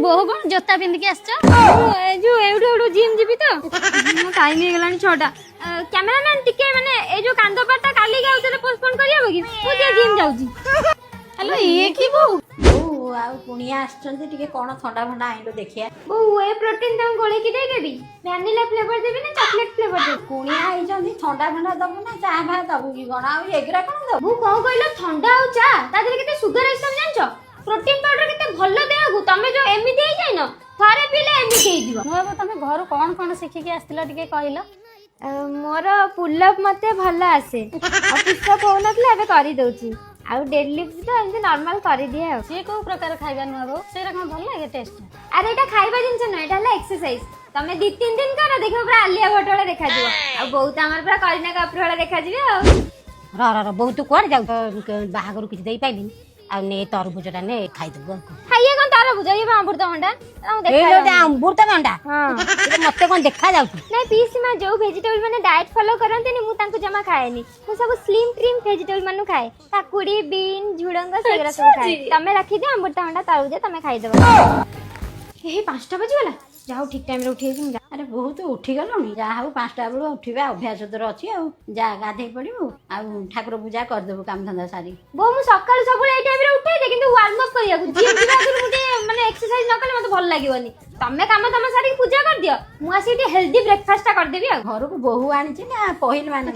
बोह कौन जोता पिंधिकी आसछ जो एउडो एउडो जिम जीबी तो टाइम हे गलानी 6टा कैमरामैन टिके माने ए जो कांदो पाटा काली गाउतले पोस्टपोन करिया बगी मु जे जिम जाउची हेलो ये की बो आ कुणिया आछंती टिके कोन ठंडा फंडा आइलो देखिया बो ए प्रोटीन तम गोळे की दे देबी वैनिला फ्लेवर देबी ना चॉकलेट फ्लेवर देबी कुणिया आइछंती ठंडा फंडा दबु ना चा भा दबु की कोन आ एगरा कोन दबु बो कोन कहलो ठंडा हो चा ता देले केते सुगर है सब जानछो प्रोटीन पाउडर केते भलो देहगु तमे जो एमिति हे जाइनो थारे पीले एमिति हे दिबो नुआ तमे घर कोन कोन सिखि के आस्तिला टिके कहलो मोर पुलअप मते भलो आसे ऑफिस का फोन नथले एबे करि दउची आउ डेडलिफ्ट तो एमती नॉर्मल करि दिए से को प्रकार खाइबा नुआ बो से रकम भल लागे टेस्ट अरे एटा खाइबा जिंस न एटा हला एक्सरसाइज तमे 2-3 दिन करो देखो पूरा आलिया भटोला देखा दियो आ बहुत हमर पूरा करीना कपूर वाला देखा जिवे आ र बहुत कोड जाउ बाहागर किछ देई पाइलिन आ ने तरबुजटा ने खाइ दबो खाइए कोन तरबुज ये अमृतभंडा हम ए देखा लो अमृतभंडा हां मते कोन देखा जाउ नहीं पीस में जो वेजिटेबल माने डाइट फॉलो करंते नि मु तांको जमा खाएनी मु सब स्लिम ट्रिम वेजिटेबल मानु खाए काकुड़ी बीन झुडंग सेगरा सब खाए तमे रखी दे अमृतभंडा तरबुज तमे खाइ देबो ए 5टा बजे वाला जाओ ठीक टाइम रे उठिए कि अरे बहुत उठी गलुनी जा हाउ 5टा बेलु उठिबा अभ्यास तोर अछि आ जा गाधे पडिबो आ ठाकुर पूजा कर देबो काम धंदा सारी बो मु सकाळ सबले ए टाइम रे उठे जे किंतु वार्म अप करिया जिम जिबा आगु मुटे माने एक्सरसाइज न कले मते भल लागिवनी तमे काम तमे सारी पूजा कर दियो मु आसी टी हेल्दी ब्रेकफास्ट कर देबी आ घर को बहु आनी छी ना पहिल माने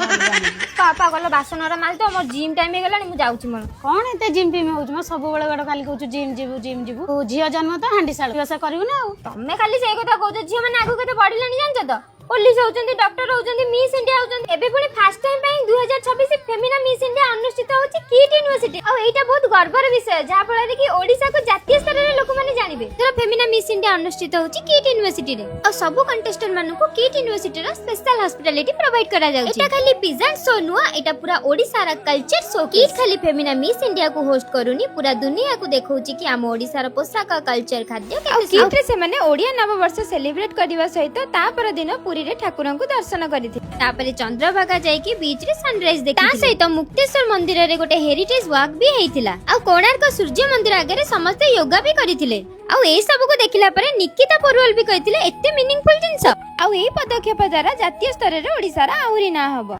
पापा गलो बासन रा माल तो मोर जिम टाइम हे गलानी मु जाउची मोर कौन एते जिम पिम होउछ म सब बेले गड खाली कहू जिम जीबू तू झियो जन्म तो हांडी साल व्यवसाय करिवु ना तमे खाली से কথা कहू झियो माने आगु केते पढिलानी जानछ तो पुलिस होउचंदी डॉक्टर होउचंदी मिस इंडिया होउचंदी एबे पुनी फर्स्ट टाइम पई 2026 फेमिना मिस इंडिया अनुष्ठित होउची कीट यूनिवर्सिटी आ एटा बहुत गर्वर विषय जा फल कि ओडिसा को जातीय स्तर रे लोक माने जानिबे तर फेमिना मिस इंडिया अनुष्ठित होउची कीट यूनिवर्सिटी रे आ सब कंटेस्टेंट मानु को कीट यूनिवर्सिटी रा स्पेशल हॉस्पिटैलिटी प्रोवाइड करा जाउची एटा खाली पिज्जा शो नुआ एटा पूरा ओडिसा रा कल्चर शो कीट खाली फेमिना मिस इंडिया को होस्ट करूनी पूरा दुनिया को देखौची कि हम ओडिसा रा पोशाक कल्चर खाद्य कीट रे से माने ओडिया नव वर्ष सेलिब्रेट करबा सहित ता पर दिन पुरी रे ठाकुर को दर्शन करथि तापरे चंद्रभागा जाई कि बीच रे सनराइज देखि ता सहित मुक्तेश्वर मंदिर रे गोटे हेरिटेज वॉक भी हेइथिला आ कोणार्क सूर्य मंदिर आगे समस्त योगा भी करिथिले आ ए सब को देखिला परे निकिता पोरवल भी कहिथिले एते मीनिंगफुल जिंस आ ए पदक्षेप द्वारा जातीय स्तर रे ओडिसा रा आउरी ना हबो।